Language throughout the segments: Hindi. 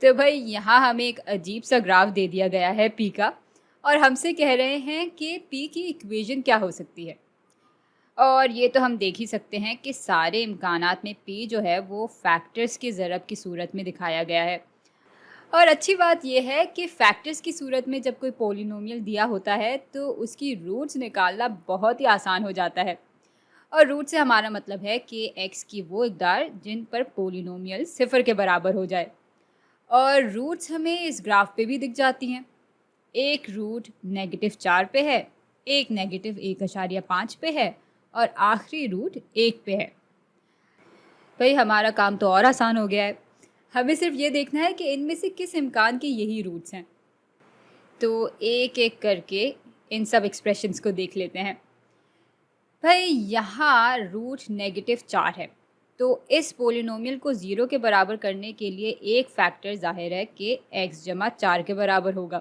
तो भाई यहाँ हमें एक अजीब सा ग्राफ दे दिया गया है पी का, और हमसे कह रहे हैं कि पी की इक्वेशन क्या हो सकती है। और ये तो हम देख ही सकते हैं कि सारे इम्कानात में पी जो है वो फैक्टर्स के ज़रब की सूरत में दिखाया गया है। और अच्छी बात यह है कि फैक्टर्स की सूरत में जब कोई पोलिनोमियल दिया होता है तो उसकी रूट्स निकालना बहुत ही आसान हो जाता है। और रूट से हमारा मतलब है कि एक्स की वो इकदार जिन पर पोलिनोमियल सिफर के बराबर हो जाए। और रूट्स हमें इस ग्राफ पे भी दिख जाती हैं। एक रूट -4 पे है, एक -1.5 पे है और आखिरी रूट 1 पे है। भाई हमारा काम तो और आसान हो गया है। हमें सिर्फ ये देखना है कि इनमें से किस इम्कान के यही रूट्स हैं। तो एक एक करके इन सब एक्सप्रेशंस को देख लेते हैं। भाई यहाँ रूट -4 है, तो इस पोलिनोमियल को 0 के बराबर करने के लिए एक फैक्टर जाहिर है कि x जमा 4 के बराबर होगा।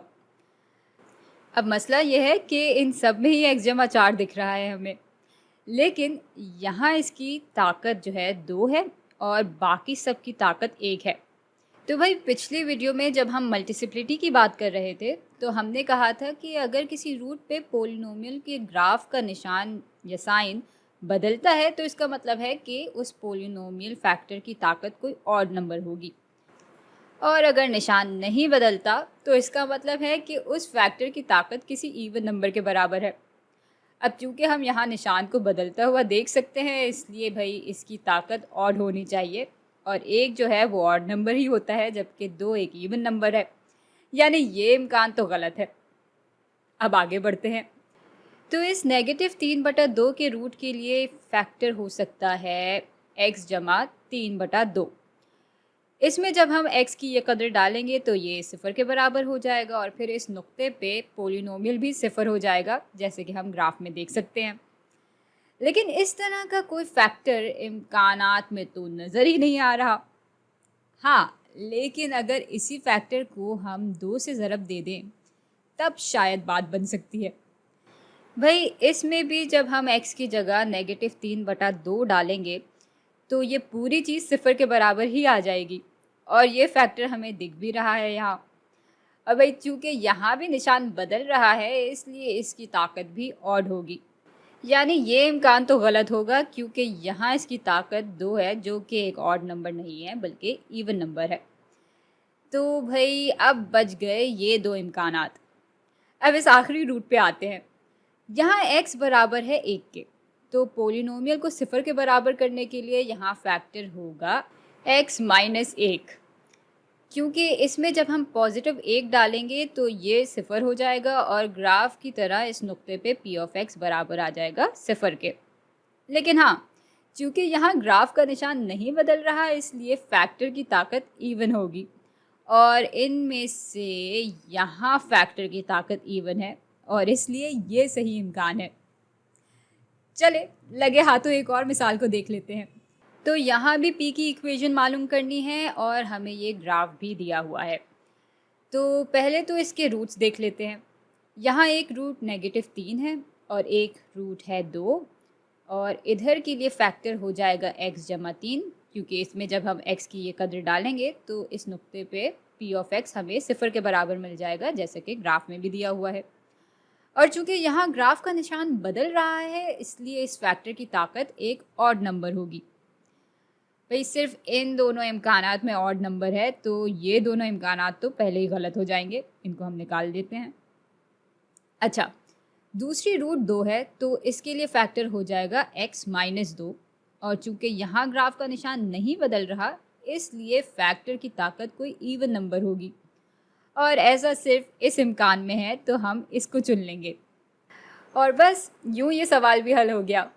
अब मसला यह है कि इन सब में ही x जमा 4 दिख रहा है हमें, लेकिन यहाँ इसकी ताकत जो है 2 है और बाकी सब की ताकत 1 है। तो भाई पिछली वीडियो में जब हम मल्टीसिप्लिटी की बात कर रहे थे तो हमने कहा था कि अगर किसी रूट पे पोलिनोमियल के ग्राफ का निशान या साइन बदलता है तो इसका मतलब है कि उस पोलिनोमियल फैक्टर की ताकत कोई और नंबर होगी, और अगर निशान नहीं बदलता तो इसका मतलब है कि उस फैक्टर की ताकत किसी इवन नंबर के बराबर है। अब चूँकि हम यहाँ निशान को बदलता हुआ देख सकते हैं इसलिए भाई इसकी ताकत ऑड होनी चाहिए, और एक जो है वो ऑड नंबर ही होता है जबकि 2 एक इवन नंबर है, यानी ये इम्कान तो गलत है। अब आगे बढ़ते हैं। तो इस -3/2 के रूट के लिए फैक्टर हो सकता है x जमा 3/2। इसमें जब हम x की ये कदर डालेंगे तो ये सिफर के बराबर हो जाएगा और फिर इस नुक्ते पे पोलिनोमियल भी सिफर हो जाएगा, जैसे कि हम ग्राफ में देख सकते हैं। लेकिन इस तरह का कोई फैक्टर इम्कानात में तो नज़र ही नहीं आ रहा। हाँ, लेकिन अगर इसी फैक्टर को हम 2 से ज़रब दे दें तब शायद बात बन सकती है। भाई इसमें भी जब हम x की जगह -3/2 डालेंगे तो ये पूरी चीज़ सिफर के बराबर ही आ जाएगी, और ये फैक्टर हमें दिख भी रहा है यहाँ। और भाई चूँकि यहाँ भी निशान बदल रहा है इसलिए इसकी ताकत भी ऑड होगी, यानी ये इम्कान तो गलत होगा क्योंकि यहाँ इसकी ताकत 2 है जो कि एक ऑड नंबर नहीं है बल्कि इवन नंबर है। तो भाई अब बच गए ये 2 इम्कानात। अब इस आखिरी रूट पे आते हैं। यहाँ x बराबर है 1 के, तो पोलिनोमियल को सिफर के बराबर करने के लिए यहाँ फैक्टर होगा x - 1, क्योंकि इसमें जब हम पॉजिटिव 1 डालेंगे तो ये सिफर हो जाएगा और ग्राफ की तरह इस नुक्ते पे p ऑफ x बराबर आ जाएगा सिफर के। लेकिन हाँ, चूँकि यहाँ ग्राफ का निशान नहीं बदल रहा इसलिए फैक्टर की ताकत इवन होगी, और इनमें से यहाँ फैक्टर की ताकत इवन है और इसलिए ये सही इम्कान है। चले लगे हाथों एक और मिसाल को देख लेते हैं। तो यहाँ भी पी की इक्वेशन मालूम करनी है और हमें ये ग्राफ भी दिया हुआ है। तो पहले तो इसके रूट्स देख लेते हैं। यहाँ एक रूट -3 है और एक रूट है 2, और इधर के लिए फैक्टर हो जाएगा x जमा 3, क्योंकि इसमें जब हम x की ये कदर डालेंगे तो इस नुक्ते पे p ऑफ x हमें सिफर के बराबर मिल जाएगा, जैसे कि ग्राफ में भी दिया हुआ है। और चूँकि यहाँ ग्राफ का निशान बदल रहा है इसलिए इस फैक्टर की ताकत एक ऑड नंबर होगी। भाई सिर्फ इन दोनों इम्कानात में ऑड नंबर है तो ये दोनों इम्कानात तो पहले ही गलत हो जाएंगे, इनको हम निकाल देते हैं। अच्छा, दूसरी रूट 2 है तो इसके लिए फैक्टर हो जाएगा x - 2, और चूँकि यहाँ ग्राफ का निशान नहीं बदल रहा इसलिए फैक्टर की ताकत कोई इवन नंबर होगी, और ऐसा सिर्फ इस इम्कान में है तो हम इसको चुन लेंगे। और बस यूँ ये सवाल भी हल हो गया।